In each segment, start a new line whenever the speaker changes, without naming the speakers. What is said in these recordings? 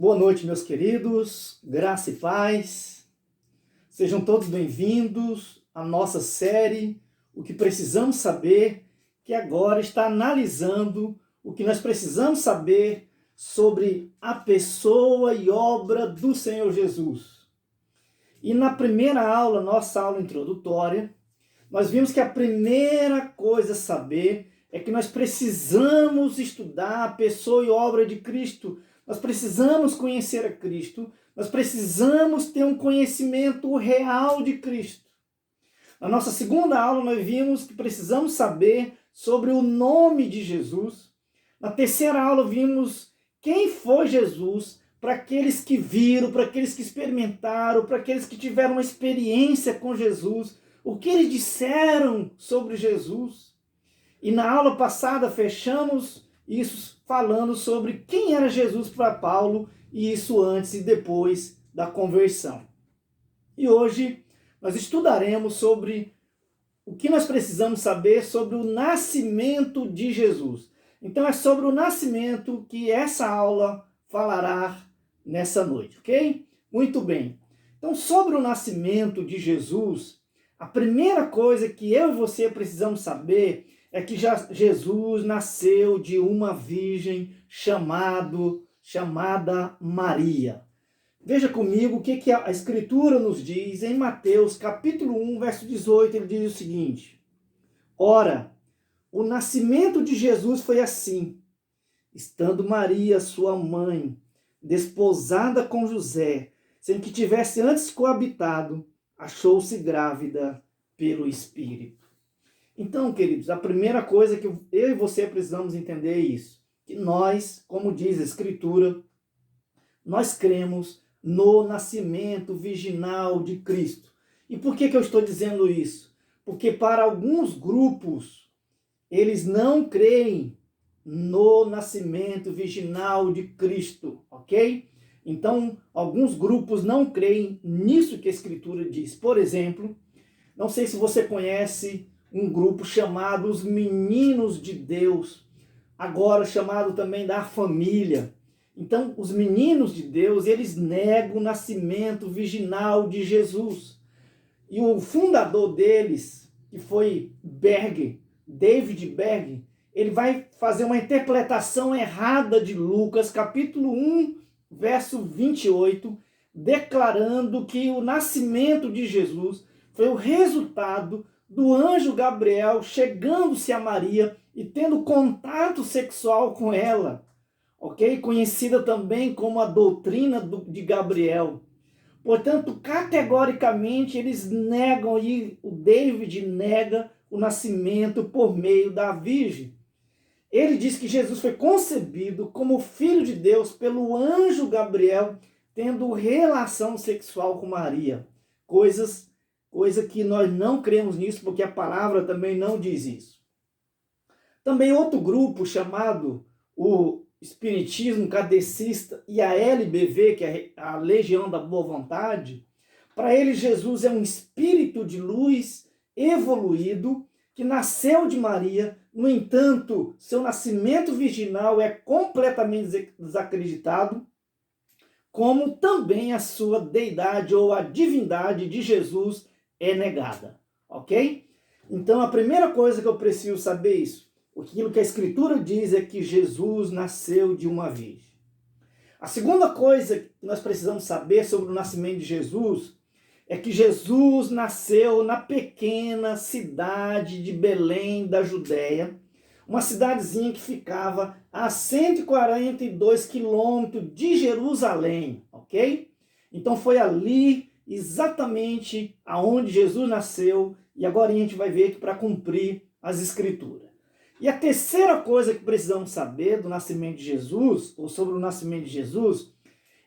Boa noite, meus queridos, graça e paz. Sejam todos bem-vindos à nossa série O que Precisamos Saber, que agora está analisando o que nós precisamos saber sobre a pessoa e obra do Senhor Jesus. E na primeira aula, nossa aula introdutória, nós vimos que a primeira coisa a saber é que nós precisamos estudar a pessoa e obra de Cristo. Nós precisamos conhecer a Cristo, nós precisamos ter um conhecimento real de Cristo. Na nossa segunda aula, nós vimos que precisamos saber sobre o nome de Jesus. Na terceira aula, vimos quem foi Jesus para aqueles que viram, para aqueles que experimentaram, para aqueles que tiveram uma experiência com Jesus, o que eles disseram sobre Jesus. E na aula passada, fechamos isso falando sobre quem era Jesus para Paulo, e isso antes e depois da conversão. E hoje nós estudaremos sobre o que nós precisamos saber sobre o nascimento de Jesus. Então é sobre o nascimento que essa aula falará nessa noite, ok? Muito bem. Então, sobre o nascimento de Jesus, a primeira coisa que eu e você precisamos saber é que Jesus nasceu de uma virgem chamada Maria. Veja comigo o que a Escritura nos diz em Mateus capítulo 1, verso 18, ele diz o seguinte: Ora, o nascimento de Jesus foi assim, estando Maria, sua mãe, desposada com José, sem que tivesse antes coabitado, achou-se grávida pelo Espírito. Então, queridos, a primeira coisa que eu e você precisamos entender é isso, que nós, como diz a Escritura, nós cremos no nascimento virginal de Cristo. E por que eu estou dizendo isso? Porque para alguns grupos, eles não creem no nascimento virginal de Cristo, ok? Então, alguns grupos não creem nisso que a Escritura diz. Por exemplo, não sei se você conhece um grupo chamado os Meninos de Deus, agora chamado também da família. Então, os Meninos de Deus, eles negam o nascimento virginal de Jesus. E o fundador deles, que foi David Berg, ele vai fazer uma interpretação errada de Lucas, capítulo 1, verso 28, declarando que o nascimento de Jesus foi o resultado do anjo Gabriel chegando-se a Maria e tendo contato sexual com ela, ok? Conhecida também como a doutrina de Gabriel. Portanto, categoricamente, eles negam, e o David nega o nascimento por meio da Virgem. Ele diz que Jesus foi concebido como filho de Deus pelo anjo Gabriel, tendo relação sexual com Maria. Coisa que nós não cremos nisso, porque a palavra também não diz isso. Também outro grupo chamado o Espiritismo Kardecista e a LBV, que é a Legião da Boa Vontade, para eles Jesus é um espírito de luz evoluído que nasceu de Maria. No entanto, seu nascimento virginal é completamente desacreditado, como também a sua deidade ou a divindade de Jesus é negada, ok? Então, a primeira coisa que eu preciso saber é isso. Aquilo que a Escritura diz é que Jesus nasceu de uma virgem. A segunda coisa que nós precisamos saber sobre o nascimento de Jesus é que Jesus nasceu na pequena cidade de Belém, da Judéia, uma cidadezinha que ficava a 142 quilômetros de Jerusalém, ok? Então foi ali exatamente aonde Jesus nasceu, e agora a gente vai ver que para cumprir as Escrituras. E a terceira coisa que precisamos saber do nascimento de Jesus, ou sobre o nascimento de Jesus,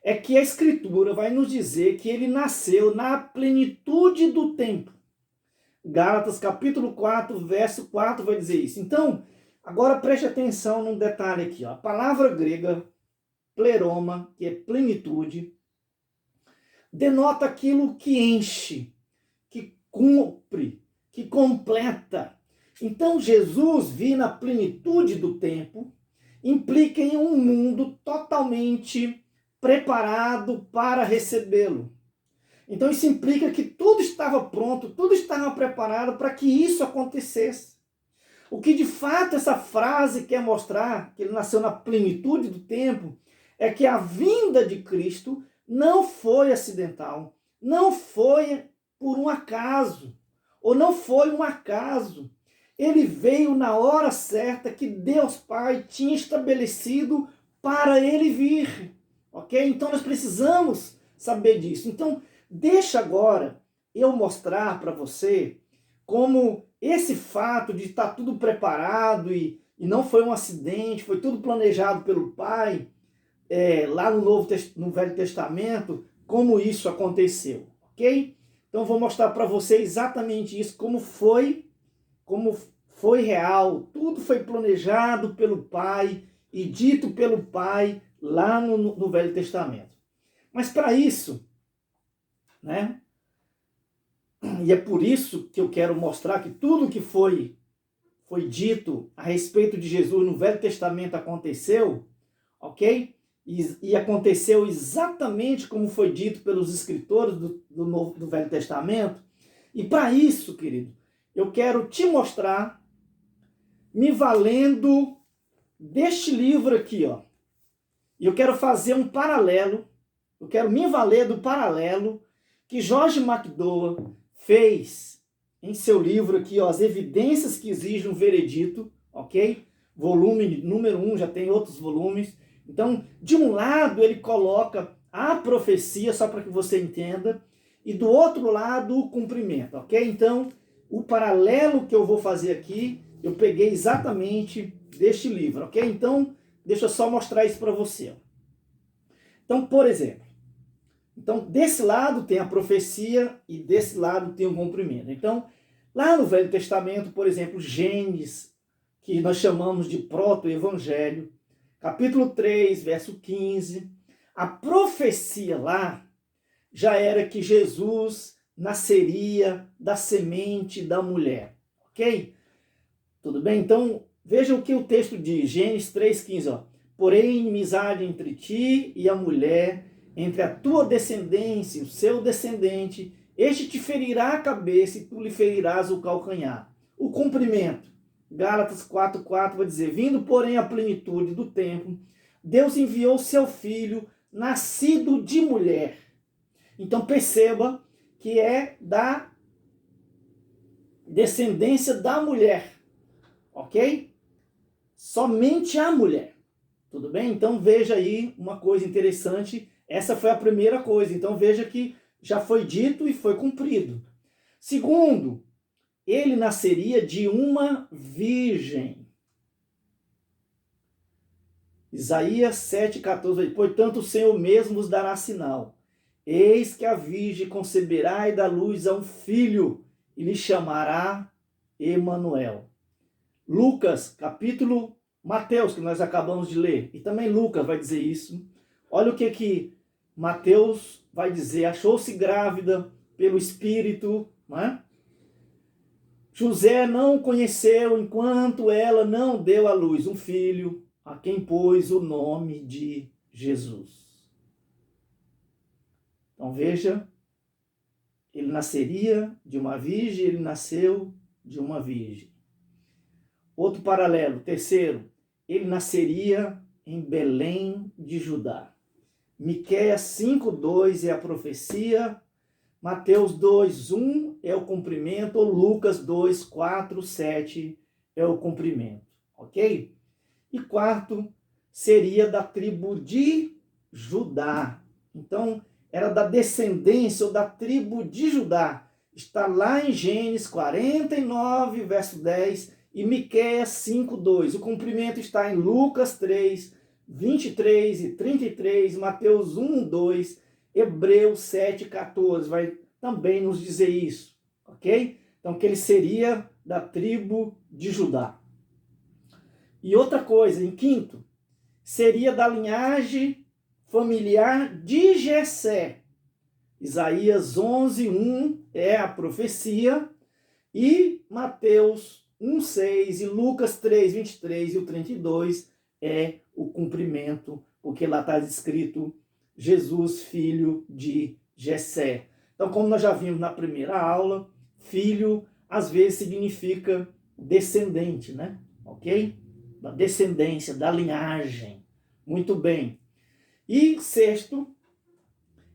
é que a Escritura vai nos dizer que ele nasceu na plenitude do tempo. Gálatas capítulo 4, verso 4 vai dizer isso. Então, agora preste atenção num detalhe aqui. Ó. A palavra grega, pleroma, que é plenitude, denota aquilo que enche, que cumpre, que completa. Então, Jesus vir na plenitude do tempo implica em um mundo totalmente preparado para recebê-lo. Então isso implica que tudo estava pronto, tudo estava preparado para que isso acontecesse. O que de fato essa frase quer mostrar, que ele nasceu na plenitude do tempo, é que a vinda de Cristo não foi acidental, não foi por um acaso, ou não foi um acaso. Ele veio na hora certa que Deus Pai tinha estabelecido para ele vir, ok? Então nós precisamos saber disso. Então, deixa agora eu mostrar para você como esse fato de estar tudo preparado e não foi um acidente, foi tudo planejado pelo Pai, lá no Velho Testamento, como isso aconteceu, ok? Então vou mostrar para você exatamente isso, como foi real, tudo foi planejado pelo Pai e dito pelo Pai lá no Velho Testamento. Mas para isso, né? E é por isso que eu quero mostrar que tudo que foi dito a respeito de Jesus no Velho Testamento aconteceu, ok? E aconteceu exatamente como foi dito pelos escritores do Velho Testamento. E para isso, querido, eu quero te mostrar, me valendo deste livro aqui, ó. E eu quero fazer um paralelo, eu quero me valer do paralelo que George McDowell fez em seu livro aqui, ó, As Evidências que Exigem um Veredito, ok? Volume número 1, já tem outros volumes. Então, de um lado ele coloca a profecia, só para que você entenda, e do outro lado o cumprimento, ok? Então, o paralelo que eu vou fazer aqui, eu peguei exatamente deste livro, ok? Então, deixa eu só mostrar isso para você. Então, por exemplo, desse lado tem a profecia e desse lado tem o cumprimento. Então, lá no Velho Testamento, por exemplo, Gênesis, que nós chamamos de proto-evangelho, capítulo 3, verso 15, a profecia lá já era que Jesus nasceria da semente da mulher, ok? Tudo bem? Então, veja o que o texto diz, Gênesis 3,15, ó. Porém, inimizade entre ti e a mulher, entre a tua descendência e o seu descendente, este te ferirá a cabeça e tu lhe ferirás o calcanhar. O cumprimento, Gálatas 4,4 vai dizer, vindo porém a plenitude do tempo, Deus enviou seu filho, nascido de mulher. Então perceba que é da descendência da mulher, ok? Somente a mulher. Tudo bem? Então veja aí uma coisa interessante. Essa foi a primeira coisa. Então veja que já foi dito e foi cumprido. Segundo, ele nasceria de uma virgem. Isaías 7,14. Portanto, o Senhor mesmo vos dará sinal. Eis que a virgem conceberá e dá luz a um filho e lhe chamará Emanuel. Lucas, capítulo Mateus, que nós acabamos de ler, e também Lucas vai dizer isso. Olha o que Mateus vai dizer. Achou-se grávida pelo Espírito, né? José não conheceu enquanto ela não deu à luz um filho, a quem pôs o nome de Jesus. Então veja, ele nasceria de uma virgem, ele nasceu de uma virgem. Outro paralelo, terceiro, ele nasceria em Belém de Judá. Miqueias 5,2 é a profecia, Mateus 2,1 é o cumprimento, ou Lucas 2,4, 7 é o cumprimento, ok? E quarto, seria da tribo de Judá. Então, era da descendência ou da tribo de Judá. Está lá em Gênesis 49, verso 10, e Miqueias 5,2. O cumprimento está em Lucas 3, 23 e 33, Mateus 1, 2, Hebreus 7, 14. Vai também nos dizer isso, ok? Então, que ele seria da tribo de Judá. E outra coisa, em quinto, seria da linhagem familiar de Jessé. Isaías 11:1 é a profecia, e Mateus 1:6 e Lucas 3:23 e o 32 é o cumprimento, porque lá está escrito Jesus, filho de Jessé. Então, como nós já vimos na primeira aula, filho às vezes significa descendente, né? Ok? Da descendência, da linhagem. Muito bem. E sexto,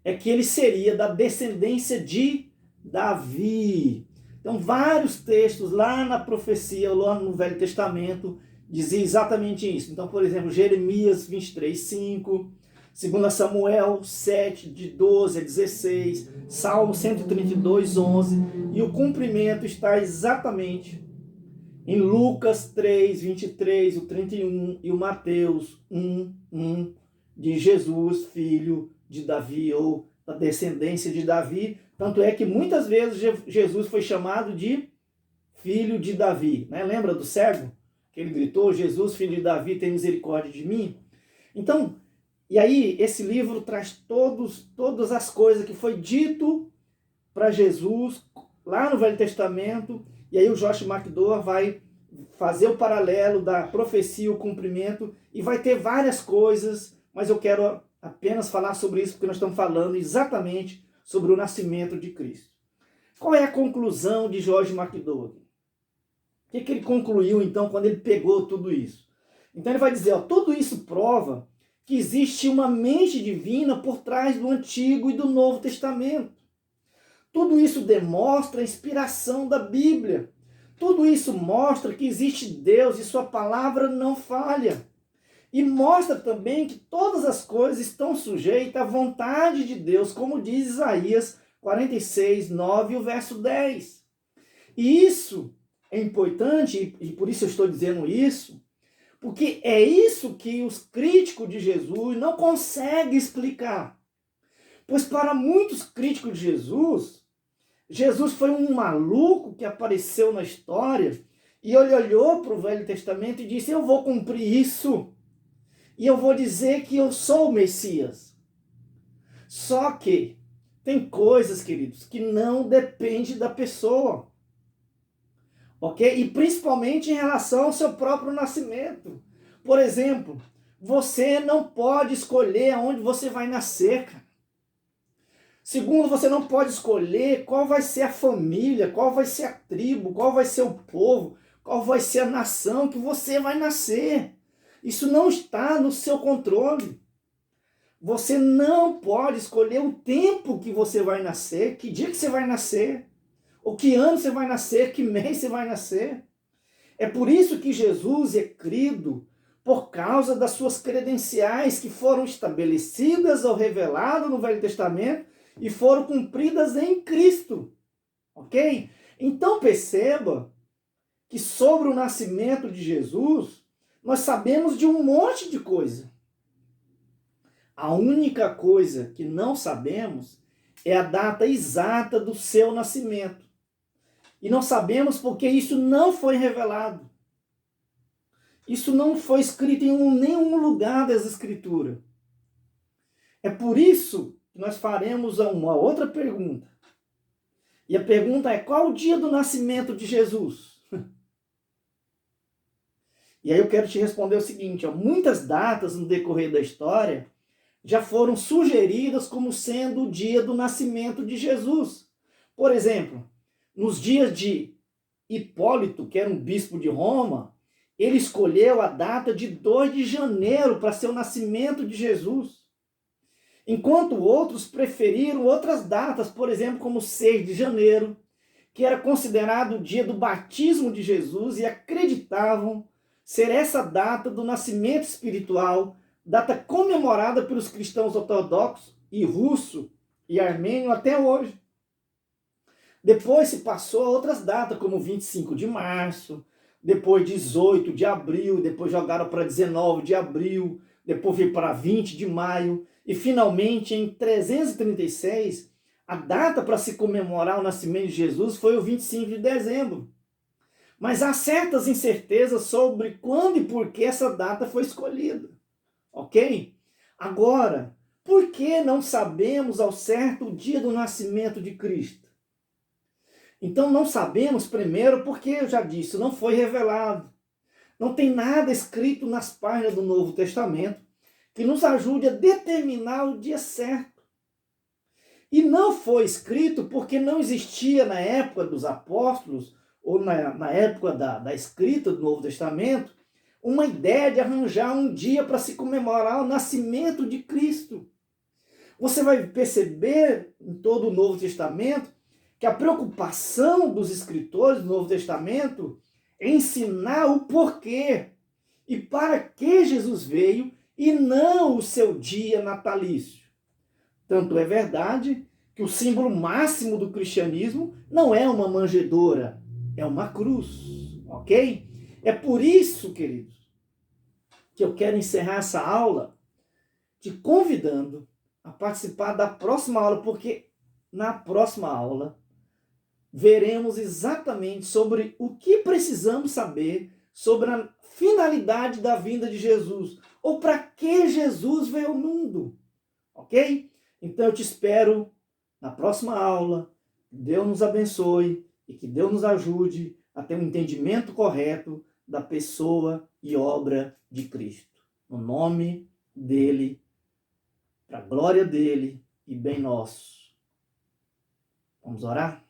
é que ele seria da descendência de Davi. Então, vários textos lá na profecia, lá no Velho Testamento, diziam exatamente isso. Então, por exemplo, Jeremias 23, 5, 2 Samuel 7, de 12 a 16, Salmo 132, 11, e o cumprimento está exatamente em Lucas 3, 23, o 31 e o Mateus 1, 1, de Jesus, filho de Davi, ou da descendência de Davi. Tanto é que muitas vezes Jesus foi chamado de filho de Davi. Né? Lembra do cego? Que ele gritou, Jesus, filho de Davi, tem misericórdia de mim? Então, e aí esse livro traz todas as coisas que foi dito para Jesus lá no Velho Testamento. E aí o Josh McDowell vai fazer o paralelo da profecia, o cumprimento, e vai ter várias coisas, mas eu quero apenas falar sobre isso porque nós estamos falando exatamente sobre o nascimento de Cristo. Qual é a conclusão de Josh McDowell? O que ele concluiu então quando ele pegou tudo isso? Então ele vai dizer, ó, tudo isso prova que existe uma mente divina por trás do Antigo e do Novo Testamento. Tudo isso demonstra a inspiração da Bíblia. Tudo isso mostra que existe Deus e sua palavra não falha. E mostra também que todas as coisas estão sujeitas à vontade de Deus, como diz Isaías 46, 9 e o verso 10. E isso é importante, e por isso eu estou dizendo isso, porque é isso que os críticos de Jesus não conseguem explicar. Pois para muitos críticos de Jesus, Jesus foi um maluco que apareceu na história e ele olhou para o Velho Testamento e disse, eu vou cumprir isso e eu vou dizer que eu sou o Messias. Só que tem coisas, queridos, que não dependem da pessoa. Ok? E principalmente em relação ao seu próprio nascimento. Por exemplo, você não pode escolher aonde você vai nascer, cara. Segundo, você não pode escolher qual vai ser a família, qual vai ser a tribo, qual vai ser o povo, qual vai ser a nação que você vai nascer. Isso não está no seu controle. Você não pode escolher o tempo que você vai nascer, que dia que você vai nascer, ou que ano você vai nascer, que mês você vai nascer. É por isso que Jesus é crido, por causa das suas credenciais que foram estabelecidas ou reveladas no Velho Testamento, e foram cumpridas em Cristo, ok? Então perceba que sobre o nascimento de Jesus, nós sabemos de um monte de coisa. A única coisa que não sabemos é a data exata do seu nascimento. E não sabemos porque isso não foi revelado. Isso não foi escrito em nenhum lugar das Escrituras. É por isso nós faremos uma outra pergunta. E a pergunta é, qual o dia do nascimento de Jesus? E aí eu quero te responder o seguinte, ó, muitas datas no decorrer da história já foram sugeridas como sendo o dia do nascimento de Jesus. Por exemplo, nos dias de Hipólito, que era um bispo de Roma, ele escolheu a data de 2 de janeiro para ser o nascimento de Jesus. Enquanto outros preferiram outras datas, por exemplo, como 6 de janeiro, que era considerado o dia do batismo de Jesus e acreditavam ser essa data do nascimento espiritual, data comemorada pelos cristãos ortodoxos e russo e armênio até hoje. Depois se passou a outras datas, como 25 de março, depois 18 de abril, depois jogaram para 19 de abril, depois veio para 20 de maio, e finalmente em 336, a data para se comemorar o nascimento de Jesus foi o 25 de dezembro. Mas há certas incertezas sobre quando e por que essa data foi escolhida. Ok? Agora, por que não sabemos ao certo o dia do nascimento de Cristo? Então não sabemos primeiro porque, eu já disse, não foi revelado. Não tem nada escrito nas páginas do Novo Testamento que nos ajude a determinar o dia certo. E não foi escrito porque não existia na época dos apóstolos, ou na época da escrita do Novo Testamento, uma ideia de arranjar um dia para se comemorar o nascimento de Cristo. Você vai perceber em todo o Novo Testamento que a preocupação dos escritores do Novo Testamento é ensinar o porquê e para que Jesus veio e não o seu dia natalício. Tanto é verdade que o símbolo máximo do cristianismo não é uma manjedoura, é uma cruz, ok? É por isso, queridos, que eu quero encerrar essa aula te convidando a participar da próxima aula, porque na próxima aula veremos exatamente sobre o que precisamos saber sobre a finalidade da vinda de Jesus, ou para que Jesus veio ao mundo, ok? Então eu te espero na próxima aula. Deus nos abençoe e que Deus nos ajude a ter um entendimento correto da pessoa e obra de Cristo. No nome dele, para a glória dele e bem nosso. Vamos orar?